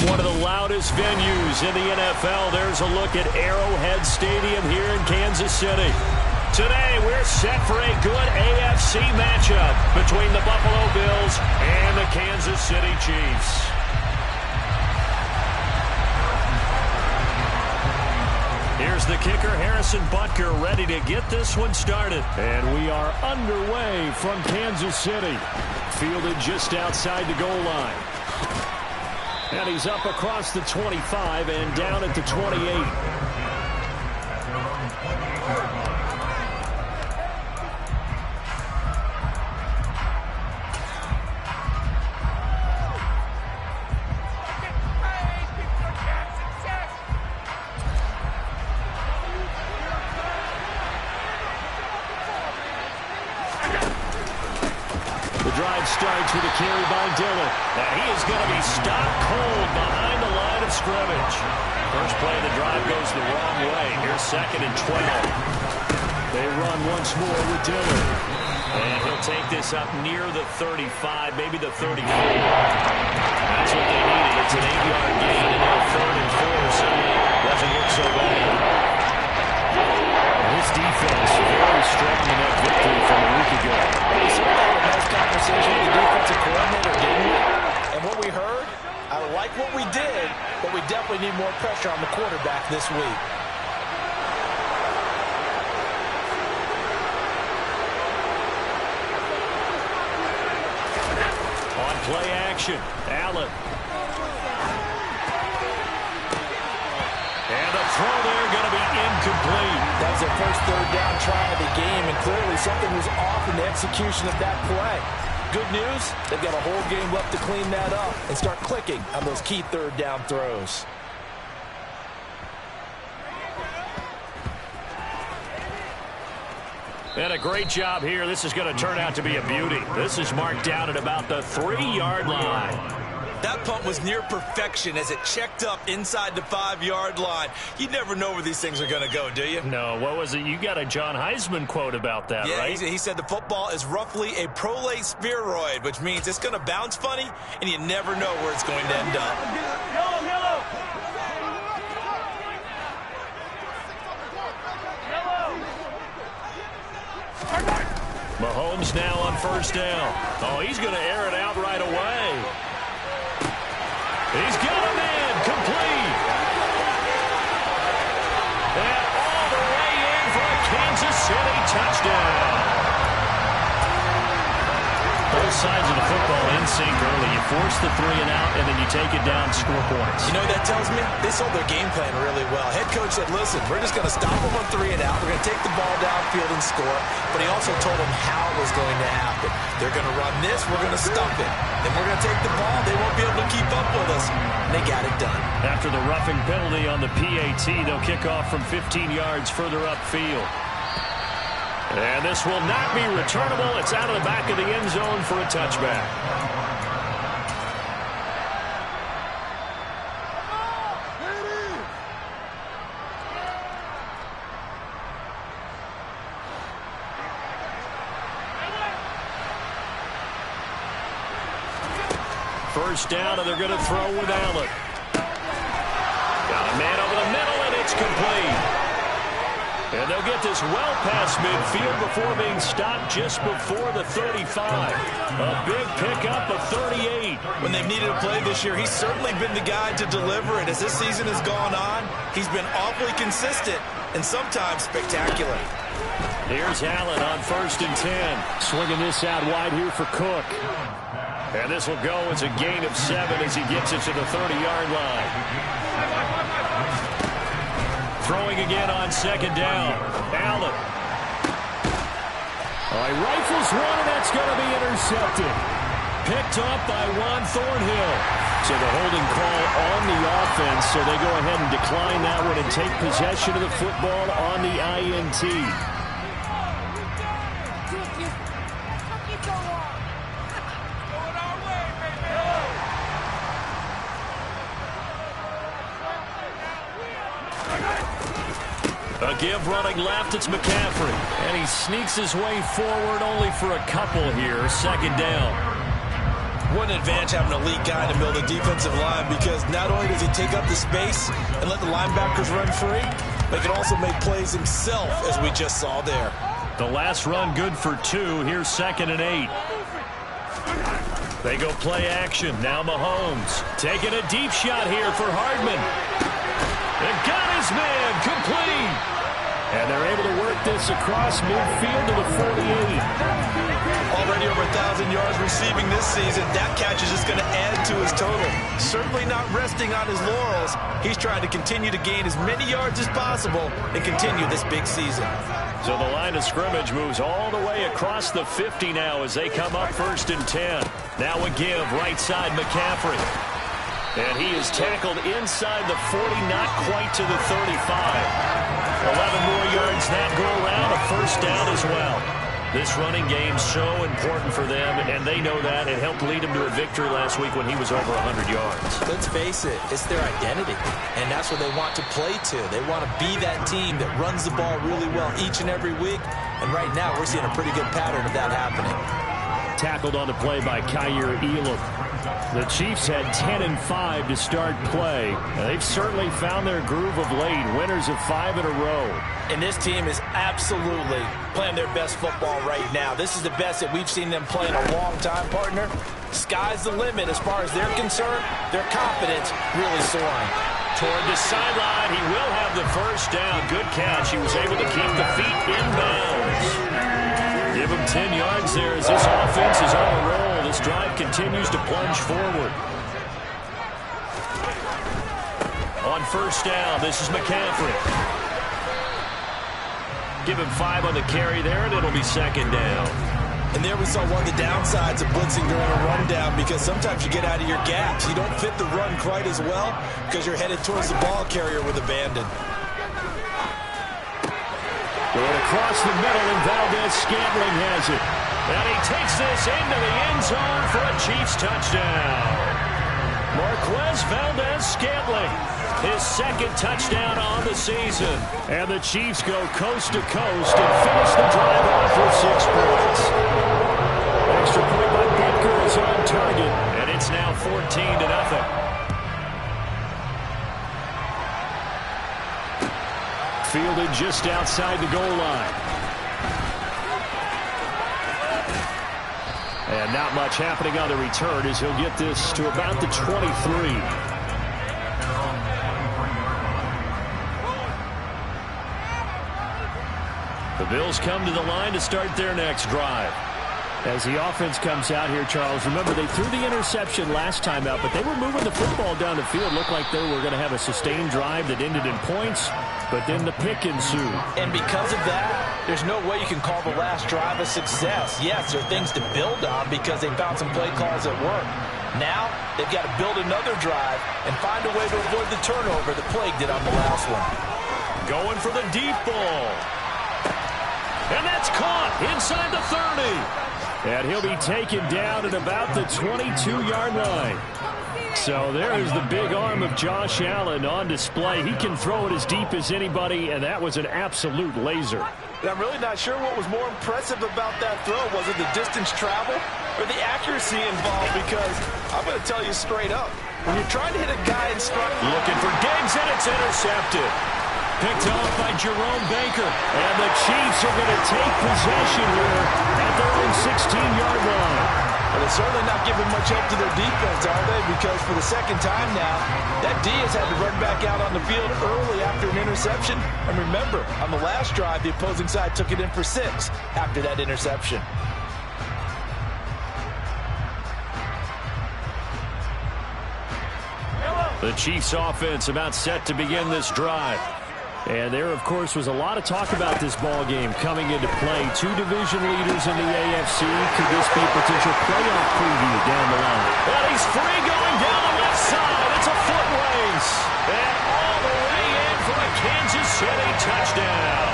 one of the loudest venues in the NFL. There's a look at Arrowhead Stadium here in Kansas City. Today, we're set for a good AFC matchup between the Buffalo Bills and the Kansas City Chiefs. Here's the kicker, Harrison Butker, ready to get this one started. And we are underway from Kansas City. Fielded just outside the goal line. And he's up across the 25 and down at the 28. Starts with a carry by Dillon. And he is going to be stopped cold behind the line of scrimmage. First play of the drive goes the wrong way. Here's 2nd and 12. They run once more with Dillon. And he'll take this up near the 35, maybe the 34. That's what they needed. It's an 8-yard gain, and now 3rd and 4 certainly doesn't look so bad. This defense very strong in that victory from a week ago. We certainly had a nice conversation with the defensive coordinator, didn't we? And what we heard, I like what we did, but we definitely need more pressure on the quarterback this week. On play action, Allen. And a throw there going to be incomplete. That was their first 3rd down try of the game, and clearly something was off in the execution of that play. Good news, they've got a whole game left to clean that up and start clicking on those key 3rd down throws. And a great job here. This is going to turn out to be a beauty. This is marked down at about the 3-yard line. That punt was near perfection as it checked up inside the 5-yard line. You never know where these things are going to go, do you? No, what was it? You got a John Heisman quote about that, right? Yeah, he said the football is roughly a prolate spheroid, which means it's going to bounce funny, and you never know where it's going to end up. Mahomes now on 1st down. Oh, he's going to air it out right away. He's got a man complete. And all the way in for a Kansas City touchdown. Both sides of the football in sync early. You force the 3 and out, and then you take it down, score points. You know what that tells me? They sold their game plan really well. Head coach said, listen, we're just going to stop them on 3 and out. We're going to take the ball downfield and score. But he also told them how it was going to happen. They're going to run this. We're going to stuff it. Then we're going to take the ball. They won't be able to keep up with us. And they got it done. After the roughing penalty on the PAT, they'll kick off from 15 yards further upfield. And this will not be returnable. It's out of the back of the end zone for a touchback. First down, and they're going to throw with Allen. Got a man over the middle, and it's complete. And they'll get this well past midfield before being stopped just before the 35. A big pickup of 38. When they've needed a play this year, he's certainly been the guy to deliver it. As this season has gone on, he's been awfully consistent and sometimes spectacular. Here's Allen on 1st and 10. Swinging this out wide here for Cook. And this will go as a gain of 7 as he gets it to the 30-yard line. Throwing again on 2nd down. Allen. He rifles one, and that's going to be intercepted. Picked up by Juan Thornhill. So the holding call on the offense, so they go ahead and decline that one and take possession of the football on the INT. A give running left, it's McCaffrey. And he sneaks his way forward only for a couple here. 2nd down. What an advantage having an elite guy in the middle of the defensive line, because not only does he take up the space and let the linebackers run free, but he can also make plays himself, as we just saw there. The last run good for 2. Here's 2nd and 8. They go play action. Now Mahomes taking a deep shot here for Hardman. And got his man complete. And they're able to work this across midfield to the 48. Already over 1,000 yards receiving this season. That catch is just going to add to his total. Certainly not resting on his laurels. He's trying to continue to gain as many yards as possible and continue this big season. So the line of scrimmage moves all the way across the 50 now as they come up 1st and 10. Now a give right side McCaffrey. And he is tackled inside the 40, not quite to the 35. 11 more yards that go around, a 1st down as well. This running game so important for them, and they know that. It helped lead them to a victory last week when he was over 100 yards. Let's face it, it's their identity, and that's what they want to play to. They want to be that team that runs the ball really well each and every week, and right now we're seeing a pretty good pattern of that happening. Tackled on the play by Kyer Elam. The Chiefs had 10 and 5 to start play, and they've certainly found their groove of late, winners of 5 in a row. And this team is absolutely playing their best football right now. This is the best that we've seen them play in a long time, partner. Sky's the limit as far as they're concerned. Their confidence really soaring. Toward the sideline, he will have the 1st down. Good catch. He was able to keep the feet in bounds. Give him 10 yards there as this offense is on a roll. This drive continues to plunge forward. On 1st down, this is McCaffrey. Give him 5 on the carry there, and it'll be 2nd down. And there we saw one of the downsides of blitzing during a rundown, because sometimes you get out of your gaps. You don't fit the run quite as well because you're headed towards the ball carrier with abandon. Going across the middle, and Valdez-Scantling has it. And he takes this into the end zone for a Chiefs touchdown. Marquez Valdez-Scantling, his 2nd touchdown on the season. And the Chiefs go coast to coast and finish the drive off with 6 points. Extra point by Butker is on target, and it's now 14-0. Fielded just outside the goal line. And not much happening on the return as he'll get this to about the 23. The Bills come to the line to start their next drive. As the offense comes out here, Charles, remember they threw the interception last time out, but they were moving the football down the field. Looked like they were going to have a sustained drive that ended in points, but then the pick ensued. And because of that, there's no way you can call the last drive a success. Yes, there are things to build on because they found some play calls that work. Now, they've got to build another drive and find a way to avoid the turnover that plagued it on the last one. Going for the deep ball. And that's caught inside the 30. And he'll be taken down at about the 22-yard line. So there is the big arm of Josh Allen on display. He can throw it as deep as anybody, and that was an absolute laser. And I'm really not sure what was more impressive about that throw. Was it the distance travel or the accuracy involved? Because I'm going to tell you straight up, when you're trying to hit a guy in stride, looking for Diggs, and it's intercepted. Picked off by Jerome Baker. And the Chiefs are going to take possession here at their own 16-yard line. Well, they're certainly not giving much help to their defense, are they? Because for the 2nd time now, that D has had to run back out on the field early after an interception. And remember, on the last drive, the opposing side took it in for 6 after that interception. The Chiefs offense about set to begin this drive. And there, of course, was a lot of talk about this ball game coming into play. 2 division leaders in the AFC. Could this be a potential playoff preview down the line? And he's free going down the left side. It's a foot race. And all the way in for a Kansas City touchdown.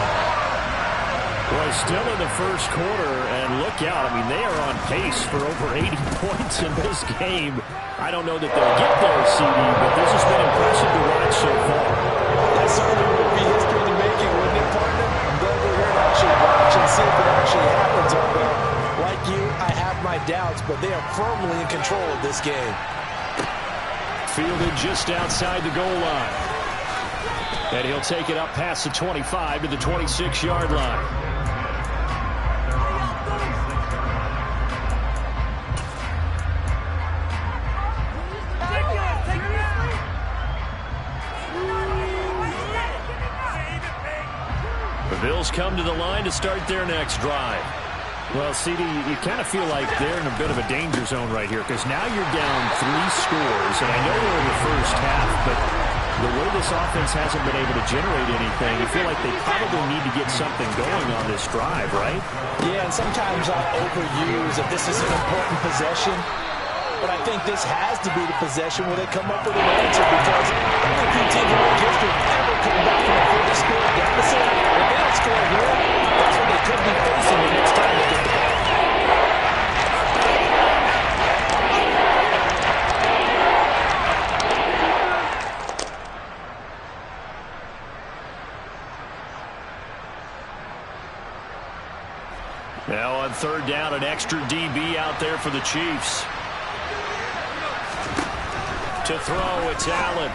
Well, still in the first quarter, and look out. I mean, they are on pace for over 80 points in this game. I don't know that they'll get there, CD, but this has been impressive to watch so far. That certainly would be history in the making, wouldn't it, partner? I'm glad we're here to actually watch and see if it actually happens. Although, like you, I have my my doubts, but they are firmly in control of this game. Fielded just outside the goal line. And he'll take it up past the 25 to the 26-yard line. The Bills come to the line to start their next drive. Well, CD, you kind of feel like they're in a bit of a danger zone right here because now you're down 3 scores, and I know we're in the first half, but the way this offense hasn't been able to generate anything, you feel like they probably need to get something going on this drive, right? Yeah, and sometimes I'll overuse that this is an important possession, but I think this has to be the possession where they come up with an answer because only a few teams in their history ever come back from a 40-score deficit. If they don't score here, that's what they could be facing the next time they get the ball. Now on third down, an extra DB out there for the Chiefs. To throw, it's Allen.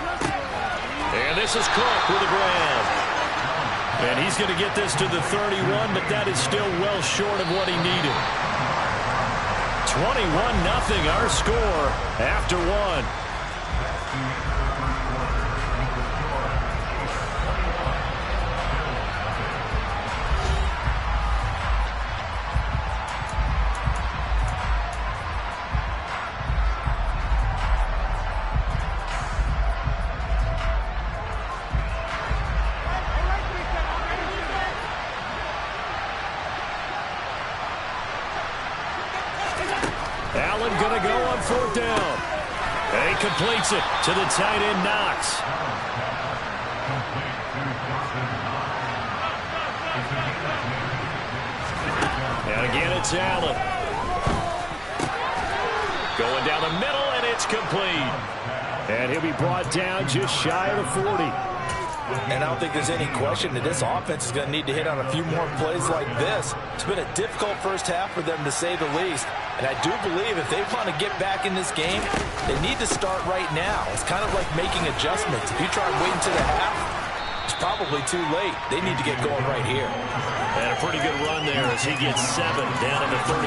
And this is Cook with a grab. And he's going to get this to the 31, but that is still well short of what he needed. 21-0 our score after one. Allen going to go on fourth down. And he completes it to the tight end, Knox. And again, it's Allen. Going down the middle, and it's complete. And he'll be brought down just shy of the 40. And I don't think there's any question that this offense is going to need to hit on a few more plays like this. It's been a difficult first half for them, to say the least. And I do believe if they want to get back in this game, they need to start right now. It's kind of like making adjustments. If you try waiting to the half, it's probably too late. They need to get going right here. And a pretty good run there as he gets 7 down to the 33.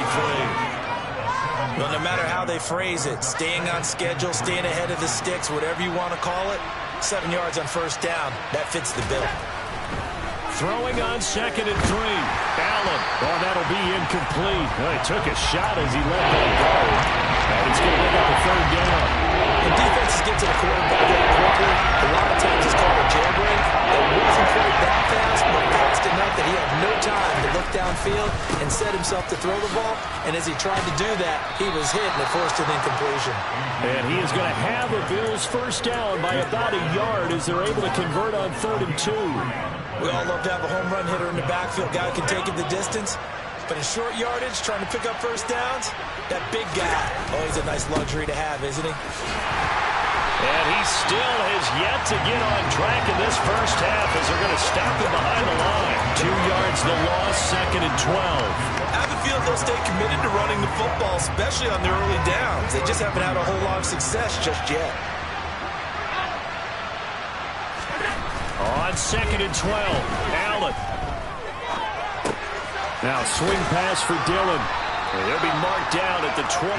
Well, no matter how they phrase it, staying on schedule, staying ahead of the sticks, whatever you want to call it, 7 yards on first down, that fits the bill. Throwing on 2nd and 3. Allen. Oh, that'll be incomplete. Well, he took a shot as he let that go. And he's going to pick up a third down. When defenses get to the quarterback that quickly, a lot of times it's called a jailbreak. It wasn't quite that fast, but fast enough that he had no time to look downfield and set himself to throw the ball. And as he tried to do that, he was hit and it forced an incompletion. And he is going to have the Bills first down by about a yard as they're able to convert on 3rd and 2. We all love to have a home run hitter in the backfield, guy who can take it the distance. But in short yardage, trying to pick up first downs, that big guy, oh, he's a nice luxury to have, isn't he? And he still has yet to get on track in this first half as they're going to stop him behind the line. 2 yards the loss, 2nd and 12. I have a feeling they'll stay committed to running the football, especially on their early downs. They just haven't had a whole lot of success just yet. On 2nd and 12, Allen. Now swing pass for Dillon. And he'll be marked down at the 26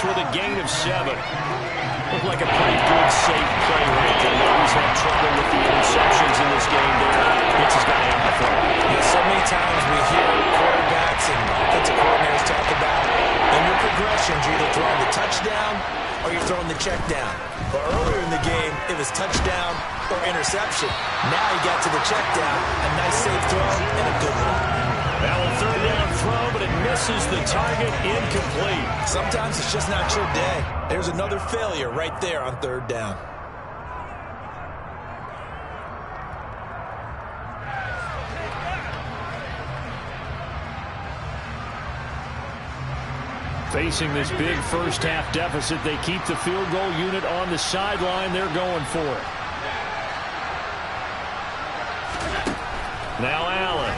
with a gain of 7. Looked like a pretty good, safe play right there. He's had trouble with the interceptions in this game there. Gets his guy out the front. Yeah, so many times we hear quarterbacks and offensive coordinators talk about in your progressions, you're either throwing the touchdown or you're throwing the check down. But earlier in the game, it was touchdown or interception. Now he got to the check down, a nice safe throw and a good one. Now a 3rd down throw, but it misses the target, incomplete. Sometimes it's just not your day. There's another failure right there on 3rd down. Facing this big first half deficit, they keep the field goal unit on the sideline. They're going for it. Now Allen.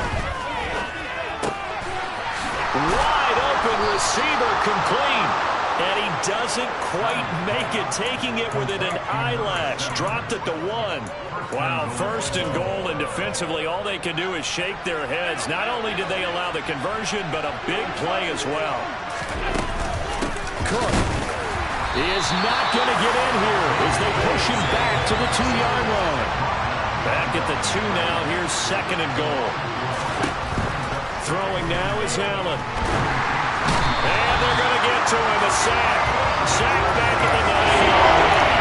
Wide open receiver complete. And he doesn't quite make it, taking it within an eyelash. Dropped at the 1. Wow, 1st and goal, and defensively all they can do is shake their heads. Not only did they allow the conversion, but a big play as well. Cook is not going to get in here as they push him back to the 2-yard line. Back at the 2 now. Here's 2nd and goal. Throwing now is Allen. And they're going to get to him. A sack. Sack back at the 9-yard line.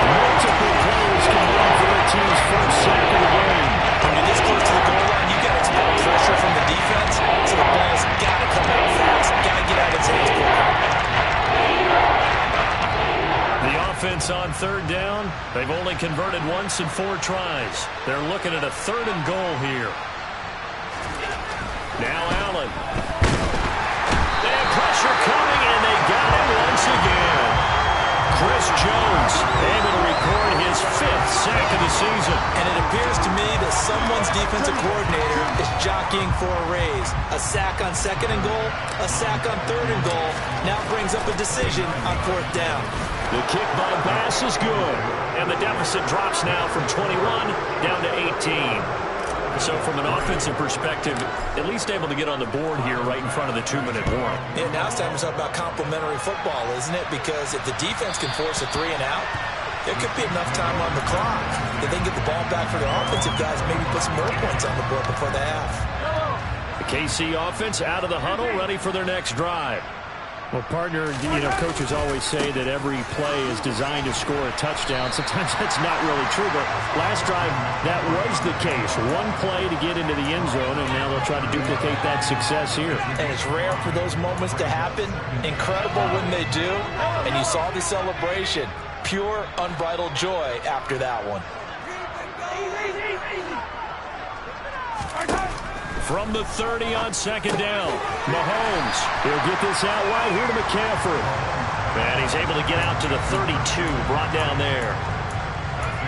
Multiple players combined for their team's first sack of the game. When you're this close to the goal line, you got to expect pressure from the defense. So the ball's got to come out fast. Got to get out of his hands quickly. The offense on 3rd down. They've only converted once in 4 tries. They're looking at a 3rd and goal here. Now Allen. They have pressure coming, and they got him once again. Chris Jones able to record his 5th sack of the season. And it appears to me that someone's defensive coordinator is jockeying for a raise. A sack on 2nd and goal, a sack on 3rd and goal. Now brings up a decision on 4th down. The kick by Bass is good. And the deficit drops now from 21 down to 18. So from an offensive perspective, at least able to get on the board here right in front of the 2-minute warning. Yeah, now it's time to talk about complementary football, isn't it? Because if the defense can force a 3 and out, there could be enough time on the clock that they can get the ball back for their offensive guys, maybe put some more points on the board before the half. The KC offense out of the huddle, ready for their next drive. Well, partner, coaches always say that every play is designed to score a touchdown. Sometimes that's not really true, but last drive, that was the case. One play to get into the end zone, and now they'll try to duplicate that success here. And it's rare for those moments to happen. Incredible when they do. And you saw the celebration. Pure, unbridled joy after that one. From the 30 on 2nd down, Mahomes. He'll get this out wide here to McCaffrey. And he's able to get out to the 32, brought down there.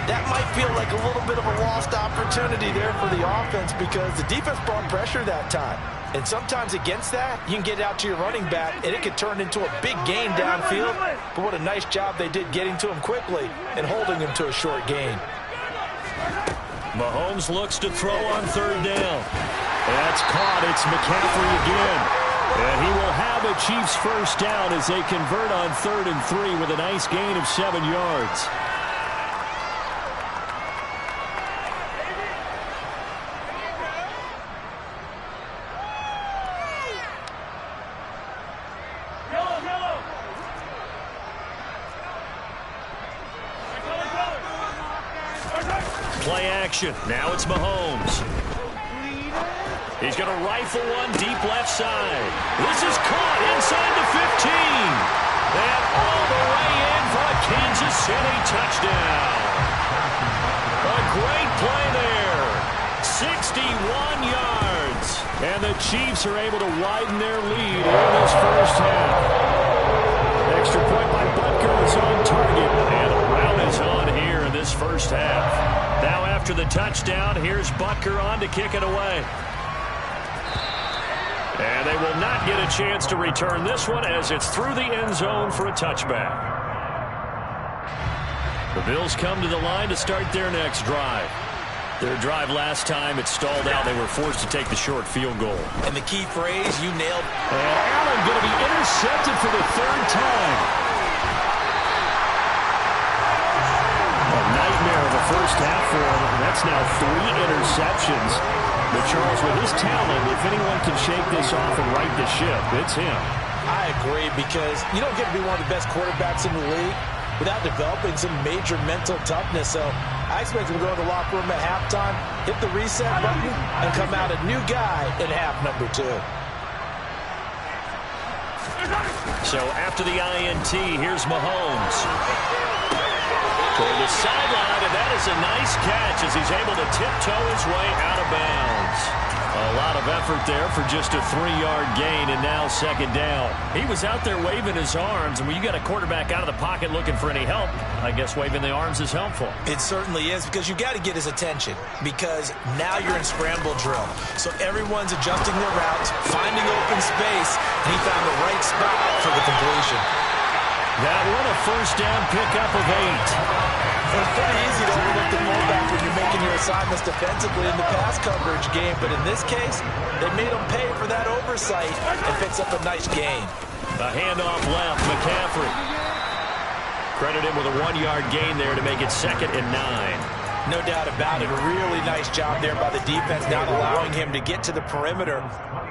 That might feel like a little bit of a lost opportunity there for the offense because the defense brought pressure that time. And sometimes against that, you can get out to your running back, and it could turn into a big gain downfield. But what a nice job they did getting to him quickly and holding him to a short gain. Mahomes looks to throw on 3rd down. That's caught. It's McCaffrey again. And he will have a Chiefs first down as they convert on 3rd and 3 with a nice gain of 7 yards. Play action. Now it's Mahomes. He's going to rifle one deep left side. This is caught inside the 15. And all the way in for a Kansas City touchdown. A great play there. 61 yards. And the Chiefs are able to widen their lead in this first half. Extra point by Butker is on target. And a rout is on here in this first half. Now after the touchdown, here's Butker on to kick it away. And they will not get a chance to return this one as it's through the end zone for a touchback. The Bills come to the line to start their next drive. Their drive last time, it stalled out. They were forced to take the short field goal. And the key phrase, you nailed. And Allen going to be intercepted for the 3rd time. A nightmare of a first half for him. That's now 3 interceptions. But Charles, with his talent, if anyone can shake this off and right the ship, it's him. I agree, because you don't get to be one of the best quarterbacks in the league without developing some major mental toughness. So I expect him to go to the locker room at halftime, hit the reset button, and come out a new guy in half number 2. So after the INT, here's Mahomes. Toward the sideline, and that is a nice catch as he's able to tiptoe his way out of bounds. A lot of effort there for just a 3-yard gain, and now second down. He was out there waving his arms, and when you got a quarterback out of the pocket looking for any help, I guess waving the arms is helpful. It certainly is, because you've got to get his attention, because now you're in scramble drill. So everyone's adjusting their routes, finding open space, and he found the right spot for the completion. That one a first down pickup of 8. It's pretty easy to overlook the fullback when you're making your assignments defensively in the pass coverage game, but in this case, they made him pay for that oversight and picks up a nice gain. A handoff left, McCaffrey. Credit him with a 1-yard gain there to make it 2nd and 9. No doubt about it. A really nice job there by the defense, not allowing him to get to the perimeter.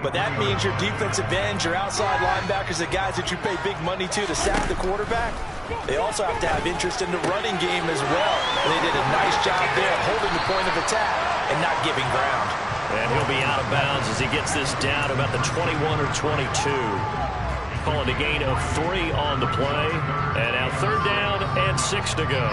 But that means your defensive ends, your outside linebackers, the guys that you pay big money to sack the quarterback, they also have to have interest in the running game as well. And they did a nice job there holding the point of attack and not giving ground. And he'll be out of bounds as he gets this down about the 21 or 22. Calling a gain of 3 on the play. And now 3rd down and 6 to go.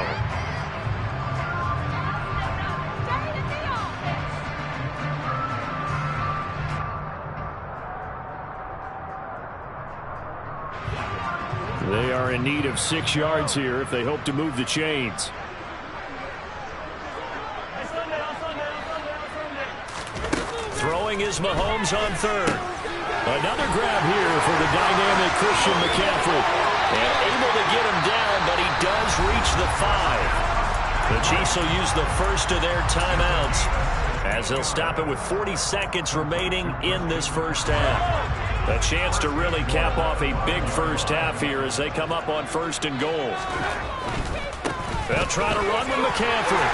They are in need of 6 yards here if they hope to move the chains. Throwing is Mahomes on 3rd. Another grab here for the dynamic Christian McCaffrey. And able to get him down, but he does reach the 5. The Chiefs will use the first of their timeouts as they'll stop it with 40 seconds remaining in this first half. A chance to really cap off a big first half here as they come up on 1st and goal. They'll try to run with McCaffrey.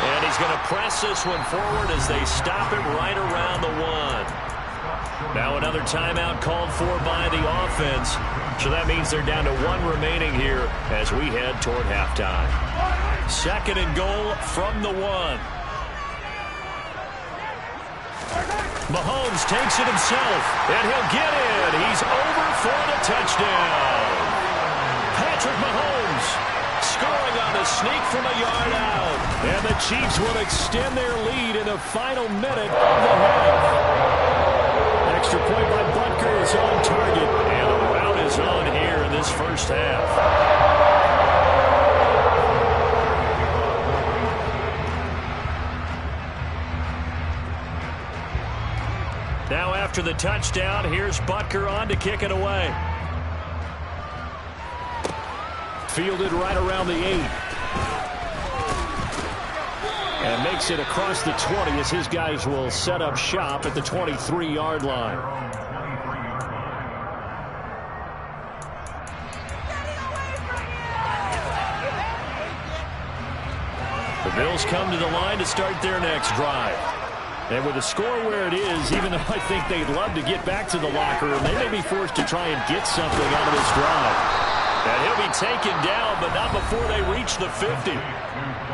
And he's going to press this one forward as they stop it right around the 1. Now another timeout called for by the offense. So that means they're down to 1 remaining here as we head toward halftime. 2nd and goal from the 1. Mahomes takes it himself, and he'll get in. He's over for the touchdown. Patrick Mahomes scoring on the sneak from a yard out. And the Chiefs will extend their lead in the final minute of the half. Extra point by Butker is on target, and the rout is on here in this first half. Now after the touchdown, here's Butker on to kick it away. Fielded right around the 8. And makes it across the 20 as his guys will set up shop at the 23-yard line. The Bills come to the line to start their next drive. And with the score where it is, even though I think they'd love to get back to the locker room, they may be forced to try and get something out of this drive. And he'll be taken down, but not before they reach the 50.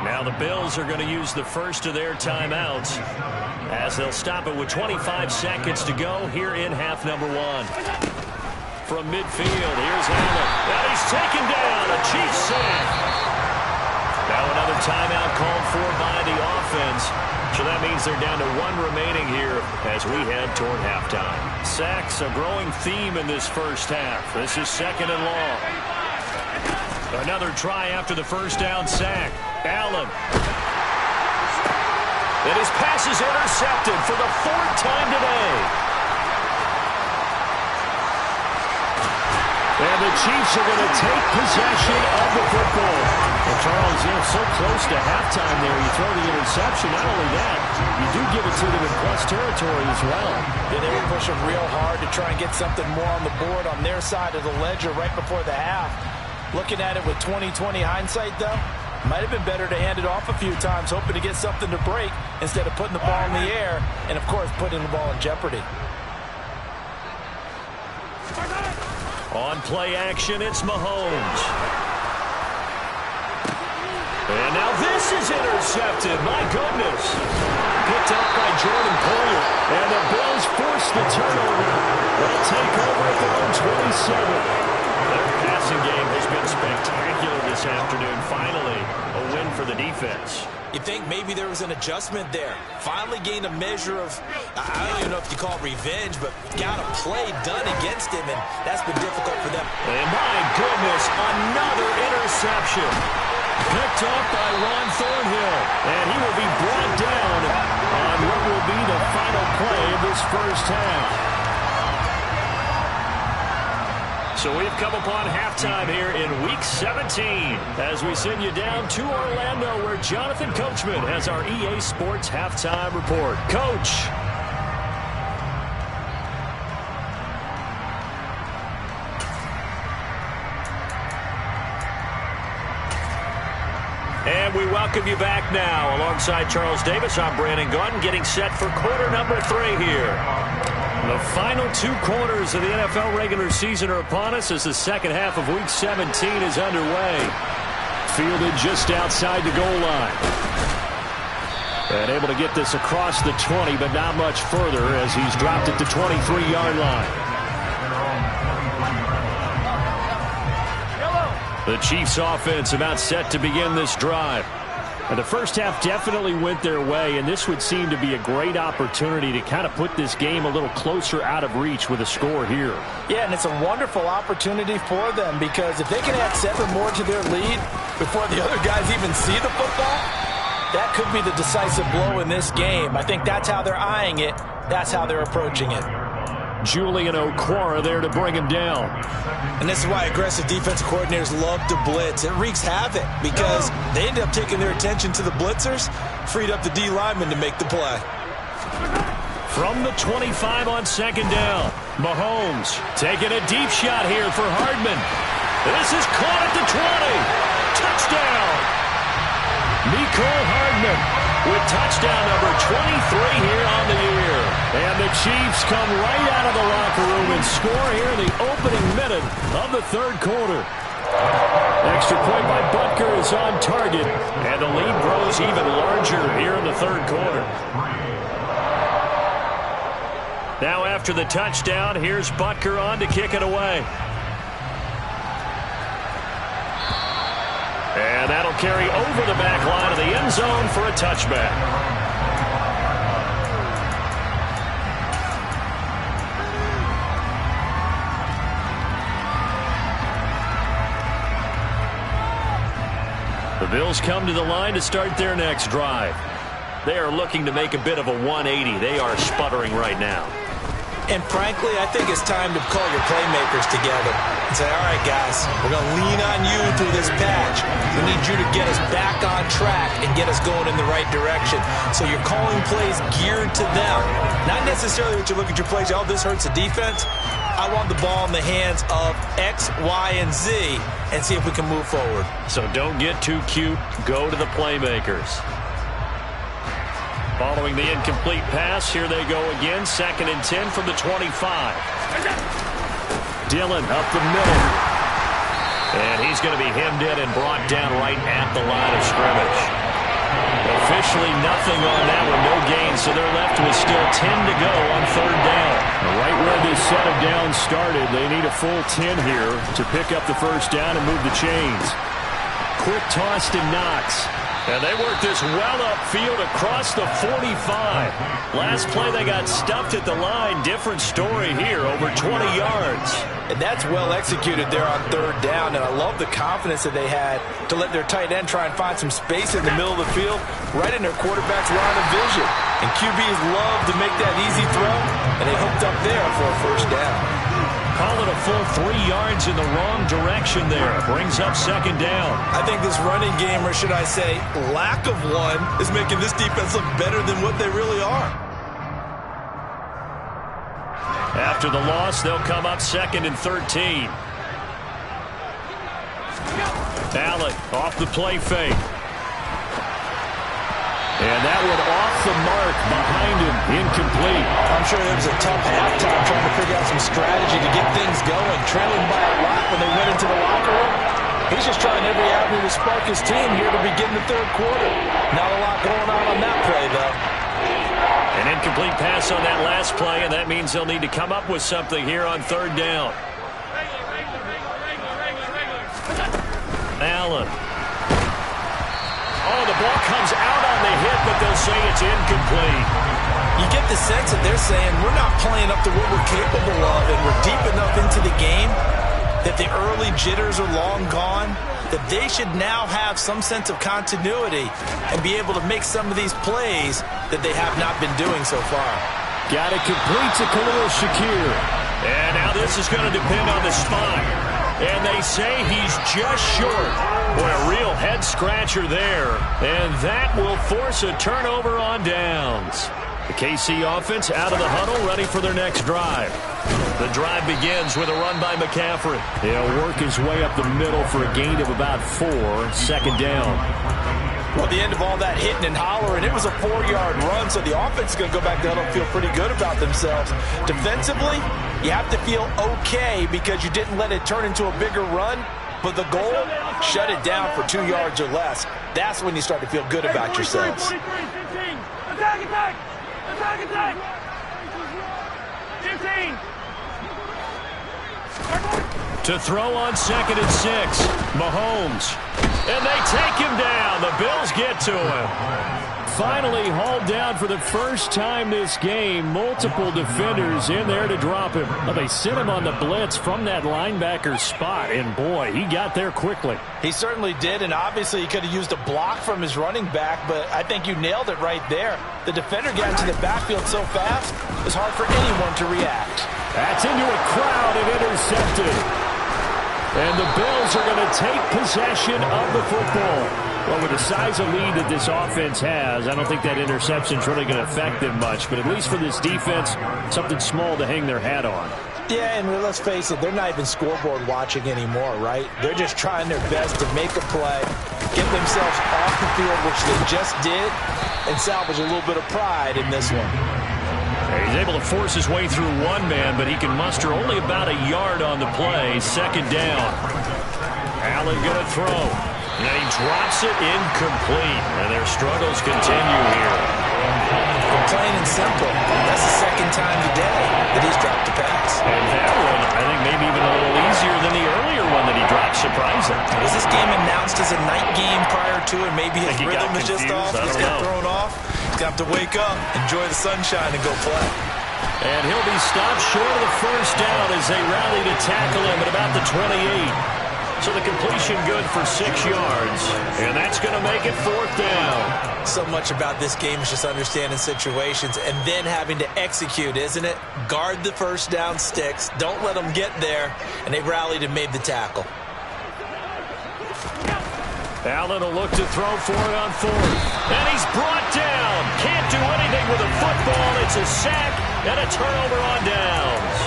Now the Bills are going to use the first of their timeouts as they'll stop it with 25 seconds to go here in half number 1. From midfield, here's Allen. And he's taken down, a Chiefs sack. Now another timeout called for by the offense. So that means they're down to 1 remaining here as we head toward halftime. Sacks, a growing theme in this first half. This is 2nd and long. Another try after the first down sack. Allen. And his pass is intercepted for the 4th time today. And the Chiefs are going to take possession of the football. Well, Charles, so close to halftime there. You throw the interception. Not only that, you do give it to them in plus territory as well. Yeah, they were pushing real hard to try and get something more on the board on their side of the ledger right before the half. Looking at it with 20/20 hindsight, though, might have been better to hand it off a few times, hoping to get something to break instead of putting the ball in the air and, of course, putting the ball in jeopardy. On play action, it's Mahomes. And now this is intercepted. My goodness. Picked up by Jordan Poyer. And the Bills force the turnover. They'll take over at their own 27. Their passing game has been spectacular this afternoon. Finally, defense. You think maybe there was an adjustment there. Finally gained a measure of, I don't even know if you call it revenge, but got a play done against him, and that's been difficult for them. And my goodness, another interception. Picked off by Ron Thornhill. And he will be brought down on what will be the final play of this first half. So we've come upon halftime here in Week 17 as we send you down to Orlando where Jonathan Coachman has our EA Sports Halftime Report. Coach. And we welcome you back now. Alongside Charles Davis, I'm Brandon Gaudin getting set for quarter number 3 here. The final 2 quarters of the NFL regular season are upon us as the second half of Week 17 is underway. Fielded just outside the goal line. And able to get this across the 20, but not much further as he's dropped at the 23-yard line. The Chiefs offense about set to begin this drive. And the first half definitely went their way, and this would seem to be a great opportunity to kind of put this game a little closer out of reach with a score here. Yeah, and it's a wonderful opportunity for them because if they can add 7 more to their lead before the other guys even see the football, that could be the decisive blow in this game. I think that's how they're eyeing it. That's how they're approaching it. Julian Okwara there to bring him down. And this is why aggressive defensive coordinators love to blitz. It wreaks havoc because they end up taking their attention to the blitzers, freed up the D lineman to make the play. From the 25 on second down, Mahomes taking a deep shot here for Hardman. This is caught at the 20. Touchdown! Mecole Hardman with touchdown number 23 here on the year. And the Chiefs come right out of the locker room and score here in the opening minute of the third quarter. Extra point by Butker is on target, and the lead grows even larger here in the third quarter. Now after the touchdown, here's Butker on to kick it away. And that'll carry over the back line of the end zone for a touchback. The Bills come to the line to start their next drive. They are looking to make a bit of a 180. They are sputtering right now. And frankly, I think it's time to call your playmakers together and say, all right, guys, we're going to lean on you through this patch. We need you to get us back on track and get us going in the right direction. So you're calling plays geared to them. Not necessarily that you look at your plays, oh, this hurts the defense. I want the ball in the hands of X, Y, and Z and see if we can move forward. So don't get too cute. Go to the playmakers. Following the incomplete pass, here they go again. 2nd and 10 from the 25. Dillon up the middle. And he's going to be hemmed in and brought down right at the line of scrimmage. Officially nothing on that one, no gain, so they're left with still 10 to go on 3rd down. Right where this set of downs started, they need a full 10 here to pick up the first down and move the chains. Quick toss to Knox. And they work this well upfield across the 45. Last play they got stuffed at the line. Different story here, over 20 yards. And that's well executed there on 3rd down. And I love the confidence that they had to let their tight end try and find some space in the middle of the field, right in their quarterback's line of vision. And QBs love to make that easy throw, and they hooked up there for a first down. Call it a full 3 yards in the wrong direction there. Brings up 2nd down. I think this running game, or should I say lack of one, is making this defense look better than what they really are. After the loss, they'll come up 2nd and 13. Allen off the play fake. And that one off the mark behind him, incomplete. I'm sure there was a tough halftime trying to figure out some strategy to get things going. Trailing by a lot when they went into the locker room. He's just trying every avenue to spark his team here to begin the 3rd quarter. Not a lot going on that play, though. An incomplete pass on that last play, and that means they'll need to come up with something here on 3rd down. Allen. Oh, the ball comes out on the hit, but they'll say it's incomplete. You get the sense that they're saying we're not playing up to what we're capable of, and we're deep enough into the game that the early jitters are long gone, that they should now have some sense of continuity and be able to make some of these plays that they have not been doing so far. Got it complete to Khalil Shakir. And now this is going to depend on the spot. And they say he's just short. Boy, a real head-scratcher there. And that will force a turnover on downs. The KC offense out of the huddle, ready for their next drive. The drive begins with a run by McCaffrey. He'll work his way up the middle for a gain of about 4, second down. Well, the end of all that hitting and hollering, it was a 4-yard run, so the offense is going to go back down and feel pretty good about themselves. Defensively, you have to feel okay because you didn't let it turn into a bigger run, but the goal, shut it down for 2 yards or less. That's when you start to feel good about yourselves. Attack, attack! Attack, attack! 15! To throw on 2nd and 6, Mahomes. And they take him down. The Bills get to him. Finally hauled down for the first time this game. Multiple defenders in there to drop him. Well, they sent him on the blitz from that linebacker spot, and boy, he got there quickly. He certainly did, and obviously he could have used a block from his running back, but I think you nailed it right there. The defender got into the backfield so fast, it was hard for anyone to react. That's into a crowd and intercepted. And the Bills are going to take possession of the football. Well, with the size of lead that this offense has, I don't think that interception is really going to affect them much. But at least for this defense, something small to hang their hat on. Yeah, and let's face it, they're not even scoreboard watching anymore, right? They're just trying their best to make a play, get themselves off the field, which they just did, and salvage a little bit of pride in this one. He's able to force his way through one man, but he can muster only about a yard on the play. 2nd down. Allen going to throw. And he drops it incomplete. And their struggles continue here. Plain and simple. That's the 2nd time today that he's dropped a pass. And that one, I think, maybe even a little easier than the earlier one that he dropped, surprising. Was this game announced as a night game prior to it? Maybe his rhythm is just off. He's got thrown off. He's got to wake up, enjoy the sunshine, and go play. And he'll be stopped short of the first down as they rally to tackle him at about the 28. So the completion good for 6 yards. And that's going to make it 4th down. So much about this game is just understanding situations and then having to execute, isn't it? Guard the first down sticks. Don't let them get there. And they rallied and made the tackle. Allen will look to throw for it on 4th. And he's brought down. Can't do anything with a football. It's a sack and a turnover on downs.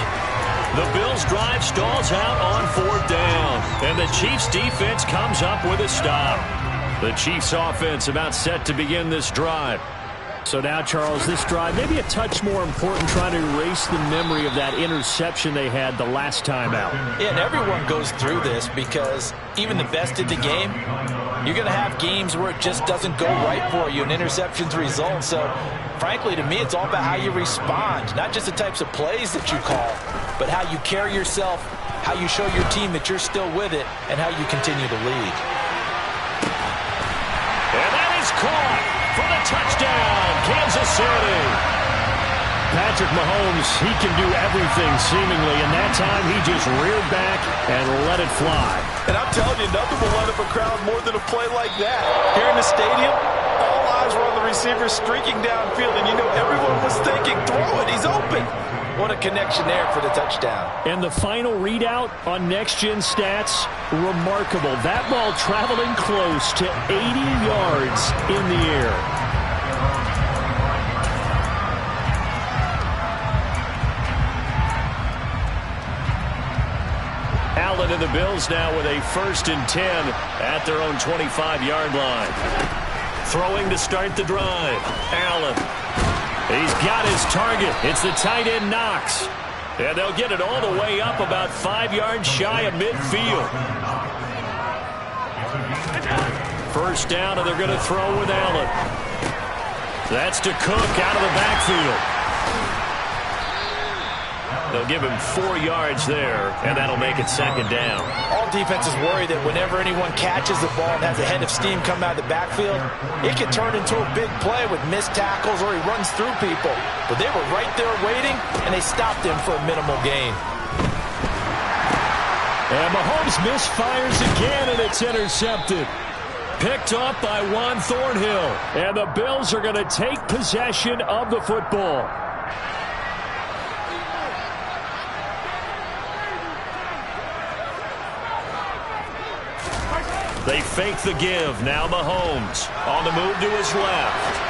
The Bills' drive stalls out on 4th down. And the Chiefs' defense comes up with a stop. The Chiefs' offense about set to begin this drive. So now, Charles, this drive maybe a touch more important, trying to erase the memory of that interception they had the last time out. Yeah, and everyone goes through this because even the best in the game, you're going to have games where it just doesn't go right for you and interceptions result. So, frankly, to me, it's all about how you respond, not just the types of plays that you call, but how you carry yourself, how you show your team that you're still with it, and how you continue to lead. And that is caught for the touchdown, Kansas City. Patrick Mahomes, he can do everything seemingly, and that time he just reared back and let it fly. And I'm telling you, nothing will light up a crowd more than a play like that. Here in the stadium, all eyes were on the receiver streaking downfield, and you know everyone was thinking, throw it, he's open. What a connection there for the touchdown. And the final readout on next-gen stats, remarkable. That ball traveling close to 80 yards in the air. Allen and the Bills now with a 1st and 10 at their own 25-yard line. Throwing to start the drive. Allen. He's got his target. It's the tight end Knox. And they'll get it all the way up about 5 yards shy of midfield. 1st down, and they're going to throw with Allen. That's to Cook out of the backfield. They'll give him 4 yards there, and that'll make it second down. All defenses worry that whenever anyone catches the ball and has a head of steam come out of the backfield, it can turn into a big play with missed tackles or he runs through people. But they were right there waiting, and they stopped him for a minimal gain. And Mahomes misfires again, and it's intercepted. Picked up by Juan Thornhill. And the Bills are going to take possession of the football. They fake the give. Now Mahomes on the move to his left.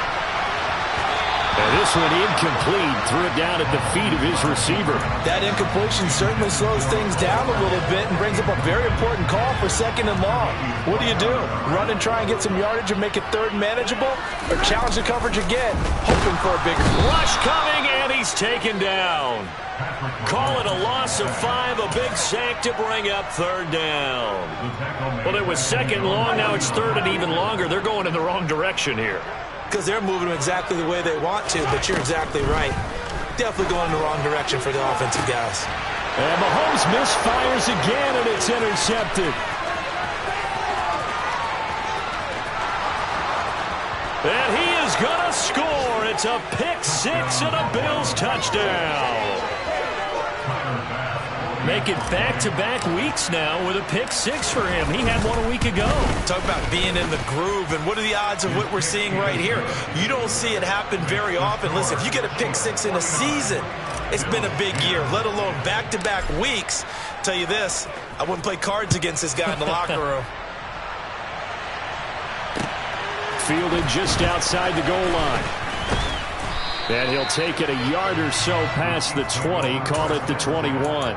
And this one incomplete. Threw it down at the feet of his receiver. That incompletion certainly slows things down a little bit and brings up a very important call for 2nd and long. What do? Run and try and get some yardage and make it 3rd and manageable? Or challenge the coverage again, hoping for a bigger rush coming, and he's taken down. Call it a loss of 5, a big sack to bring up 3rd down. Well, it was 2nd and long, now it's 3rd and even longer. They're going in the wrong direction here. Because they're moving them exactly the way they want to, but you're exactly right. Definitely going in the wrong direction for the offensive guys. And Mahomes misfires again, and it's intercepted. And he is going to score. It's a pick 6 and a Bills touchdown. Make it back-to-back weeks now with a pick 6 for him. He had one a week ago. Talk about being in the groove, and what are the odds of what we're seeing right here? You don't see it happen very often. Listen, if you get a pick 6 in a season, it's been a big year, let alone back-to-back weeks. Tell you this, I wouldn't play cards against this guy in the locker room. Fielded just outside the goal line. And he'll take it a yard or so past the 20, call it the 21.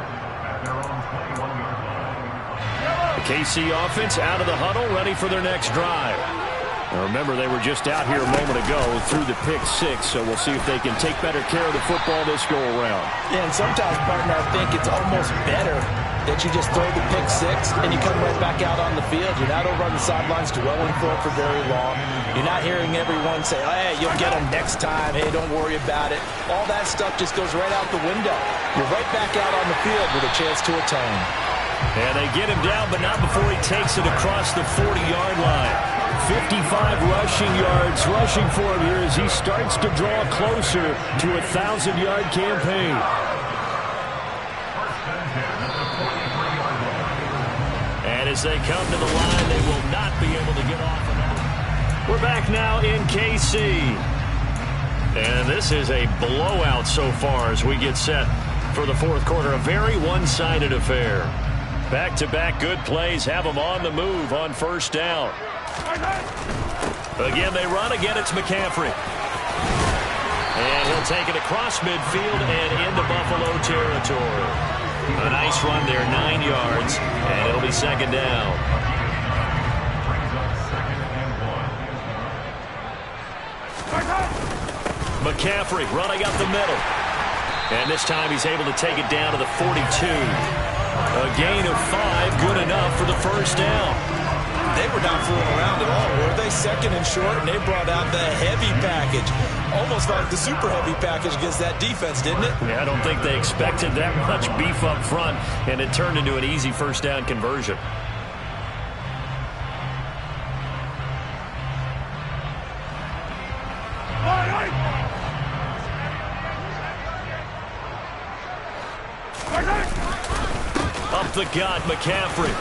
The KC offense out of the huddle, ready for their next drive. Now remember, they were just out here a moment ago through the pick 6, so we'll see if they can take better care of the football this go-around. Yeah, and sometimes, partner, I think it's almost better that you just throw the pick 6 and you come right back out on the field. You're not over on the sidelines dwelling for it for very long. You're not hearing everyone say, hey, you'll get them next time. Hey, don't worry about it. All that stuff just goes right out the window. You're right back out on the field with a chance to atone. And they get him down, but not before he takes it across the 40-yard line. 55 rushing yards rushing for him here as he starts to draw closer to a 1,000-yard campaign. And as they come to the line, they will not be able to get off of that. We're back now in KC. And this is a blowout so far as we get set for the 4th quarter. A very one-sided affair. Back-to-back good plays have them on the move on 1st down. Again, they run. Again, it's McCaffrey. And he'll take it across midfield and into Buffalo territory. A nice run there, 9 yards, and it'll be 2nd down. McCaffrey running up the middle. And this time he's able to take it down to the 42. A gain of 5, good enough for the 1st down. They were not fooling around at all, were they? 2nd and short, and they brought out the heavy package. Almost like the super heavy package against that defense, didn't it? Yeah, I don't think they expected that much beef up front, and it turned into an easy 1st down conversion. Up the gut, McCaffrey.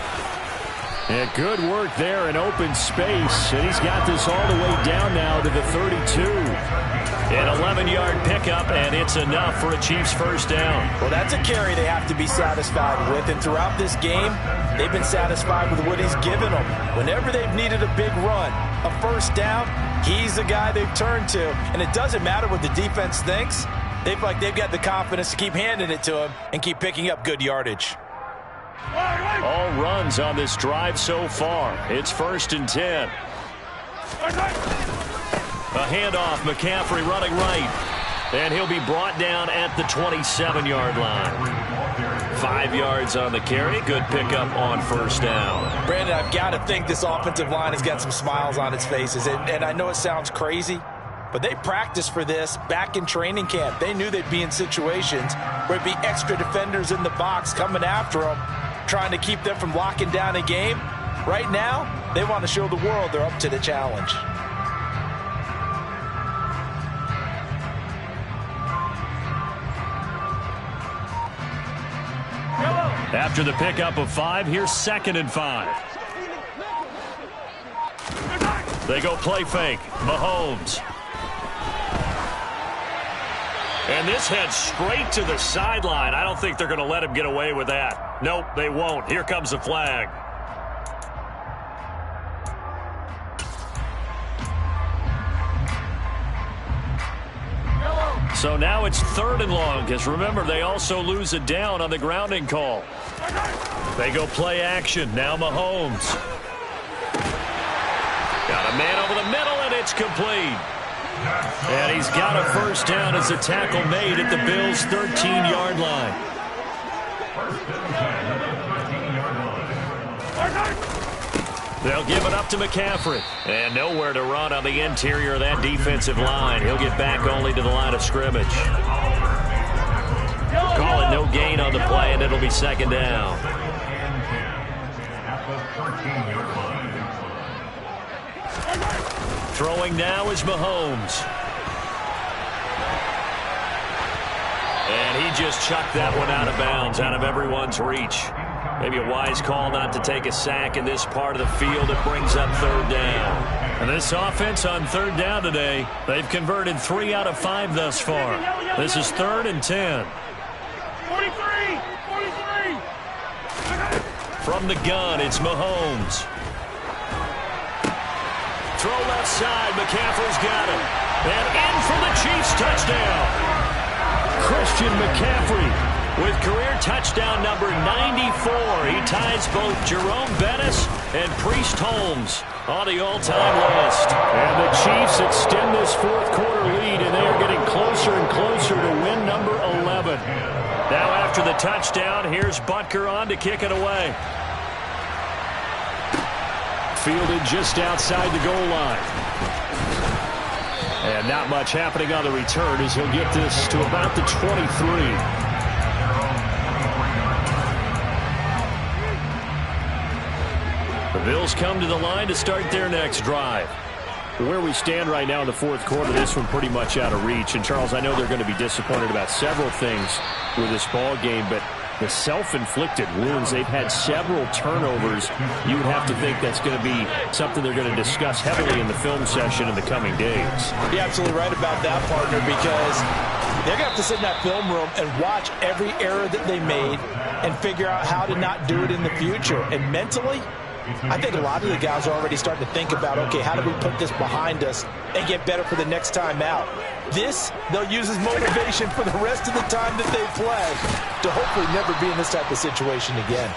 Yeah, good work there in open space. And he's got this all the way down now to the 32. An 11-yard pickup, and it's enough for a Chiefs 1st down. Well, that's a carry they have to be satisfied with. And throughout this game, they've been satisfied with what he's given them. Whenever they've needed a big run, a 1st down, he's the guy they've turned to. And it doesn't matter what the defense thinks. They've got the confidence to keep handing it to him and keep picking up good yardage. All runs on this drive so far. It's 1st and 10. A handoff, McCaffrey running right. And he'll be brought down at the 27-yard line. 5 yards on the carry. Good pickup on 1st down. Brandon, I've got to think this offensive line has got some smiles on its faces. And I know it sounds crazy, but they practiced for this back in training camp. They knew they'd be in situations where it'd be extra defenders in the box coming after them, trying to keep them from locking down a game. Right now, they want to show the world they're up to the challenge. After the pickup of 5, here's 2nd and 5. They go play fake. Mahomes. And this heads straight to the sideline. I don't think they're going to let him get away with that. Nope, they won't. Here comes the flag. So now it's 3rd and long, because remember, they also lose a down on the grounding call. They go play action. Now Mahomes. Got a man over the middle, and it's complete. And he's got a first down as a tackle made at the Bills' 13-yard line. They'll give it up to McCaffrey. And nowhere to run on the interior of that defensive line. He'll get back only to the line of scrimmage. Call it no gain on the play, and it'll be 2nd down. Throwing now is Mahomes. And he just chucked that one out of bounds, out of everyone's reach. Maybe a wise call not to take a sack in this part of the field. It brings up 3rd down. And this offense on 3rd down today, they've converted 3 out of 5 thus far. This is 3rd and 10. 43! From the gun, it's Mahomes. Throw left side. McCaffrey's got it. And in for the Chiefs touchdown. Christian McCaffrey with career touchdown number 94. He ties both Jerome Bettis and Priest Holmes on the all-time list. And the Chiefs extend this 4th quarter lead, and they are getting closer and closer to win number 11. Now after the touchdown, here's Butker on to kick it away. Fielded just outside the goal line. And not much happening on the return as he'll get this to about the 23. The Bills come to the line to start their next drive. Where we stand right now in the 4th quarter, this one pretty much out of reach. And, Charles, I know they're going to be disappointed about several things with this ball game, but the self-inflicted wounds, they've had several turnovers. You would have to think that's going to be something they're going to discuss heavily in the film session in the coming days. You're absolutely right about that, partner, because they're going to have to sit in that film room and watch every error that they made and figure out how to not do it in the future. And mentally, I think a lot of the guys are already starting to think about, okay, how do we put this behind us and get better for the next time out? This, they'll use as motivation for the rest of the time that they play to hopefully never be in this type of situation again.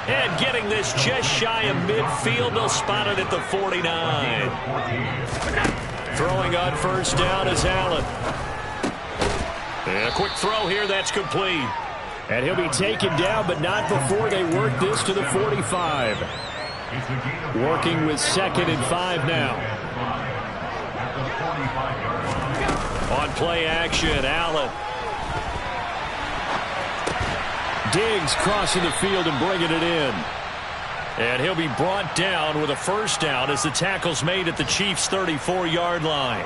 And getting this just shy of midfield, they'll spot it at the 49. Throwing on first down is Allen. And a quick throw here, that's complete. And he'll be taken down, but not before they work this to the 45. Working with 2nd and 5 now. On play action, Allen. Diggs crossing the field and bringing it in. And he'll be brought down with a first down as the tackle's made at the Chiefs' 34-yard line.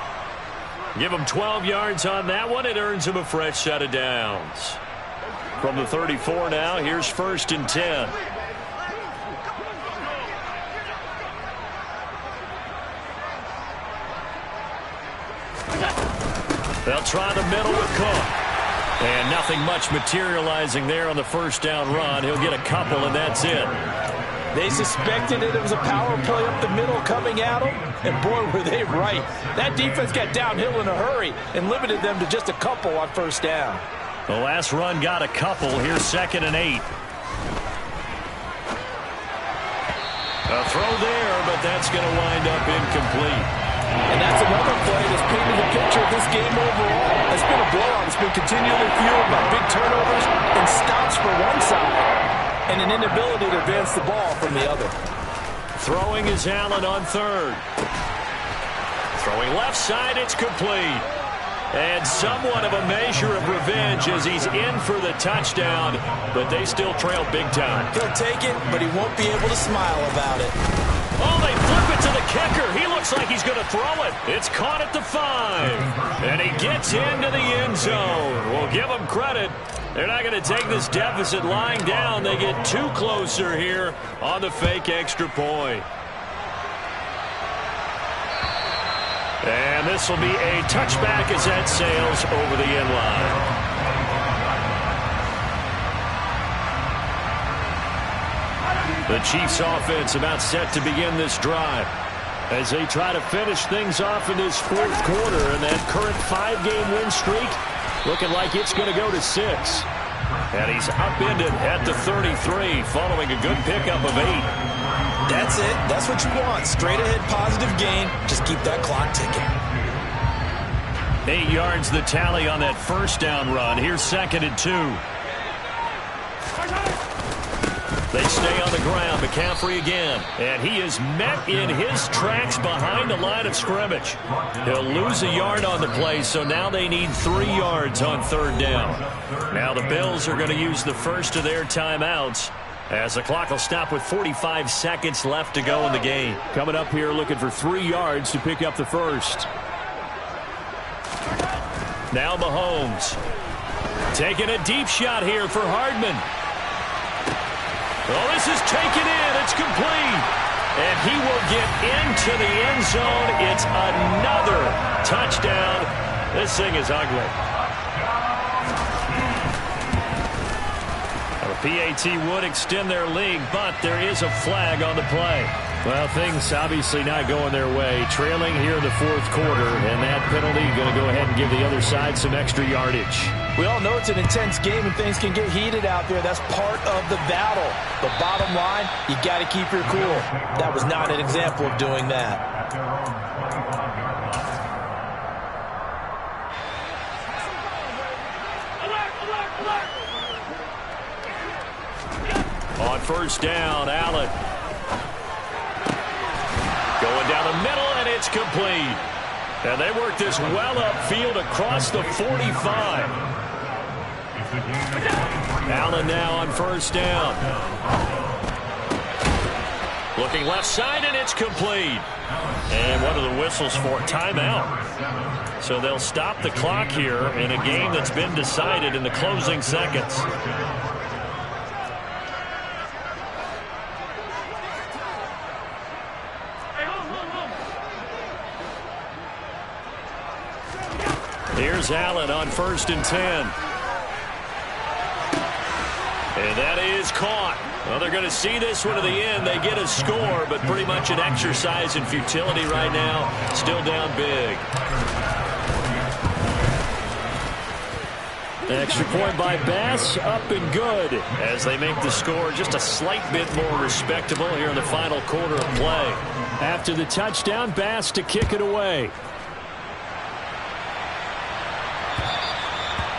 Give him 12 yards on that one. It earns him a fresh set of downs. From the 34 now, here's 1st and 10. They'll try the middle with Cook. And nothing much materializing there on the first down run. He'll get a couple, and that's it. They suspected it was a power play up the middle coming at them, and boy, were they right. That defense got downhill in a hurry and limited them to just a couple on first down. The last run got a couple. Here's 2nd and 8. A throw there, but that's going to wind up incomplete. And that's another play that's painted the picture of this game overall. It's been a blowout. It's been continually fueled by big turnovers and stops for one side and an inability to advance the ball from the other. Throwing is Allen on 3rd. Throwing left side, it's complete. And somewhat of a measure of revenge as he's in for the touchdown, but they still trail big time. He'll take it, but he won't be able to smile about it. Oh, they flip it to the kicker. He looks like he's going to throw it. It's caught at the 5. And he gets into the end zone. We'll give him credit. They're not going to take this deficit lying down. They get 2 closer here on the fake extra point. And this will be a touchback as that sails over the end line. The Chiefs offense about set to begin this drive as they try to finish things off in this 4th quarter, and that current 5-game win streak looking like it's going to go to 6. And he's upended at the 33 following a good pickup of 8. That's it. That's what you want. Straight ahead positive gain. Just keep that clock ticking. 8 yards the tally on that first down run. Here's 2nd and 2. They stay on the ground. McCaffrey again. And he is met in his tracks behind the line of scrimmage. He'll lose a yard on the play, so now they need 3 yards on 3rd down. Now the Bills are going to use the first of their timeouts, as the clock will stop with 45 seconds left to go in the game. Coming up here looking for 3 yards to pick up the first. Now Mahomes taking a deep shot here for Hardman. Oh, this is taken in. It's complete. And he will get into the end zone. It's another touchdown. This thing is ugly. PAT would extend their lead, but there is a flag on the play. Well, things obviously not going their way. Trailing here in the 4th quarter, and that penalty going to go ahead and give the other side some extra yardage. We all know it's an intense game and things can get heated out there. That's part of the battle. The bottom line, you got to keep your cool. That was not an example of doing that. On 1st down, Allen. Going down the middle, and it's complete. And they work this well upfield across the 45. Allen now on 1st down. Looking left side, and it's complete. And what are the whistles for? Timeout. So they'll stop the clock here in a game that's been decided in the closing seconds. Here's Allen on 1st and 10. And that is caught. Well, they're going to see this one to the end. They get a score, but pretty much an exercise in futility right now. Still down big. Extra point by Bass, up and good. As they make the score just a slight bit more respectable here in the final quarter of play. After the touchdown, Bass to kick it away.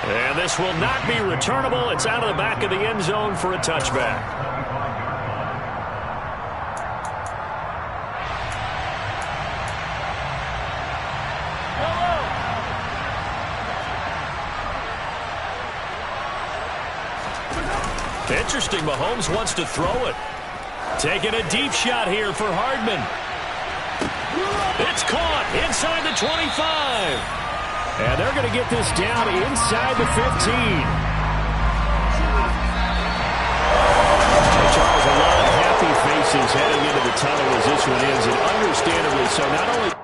And this will not be returnable. It's out of the back of the end zone for a touchback. Interesting. Mahomes wants to throw it. Taking a deep shot here for Hardman. It's caught inside the 25. And they're going to get this down inside the 15. Hey, Charles, a lot of happy faces heading into the tunnel as this one ends, and understandably so. Not only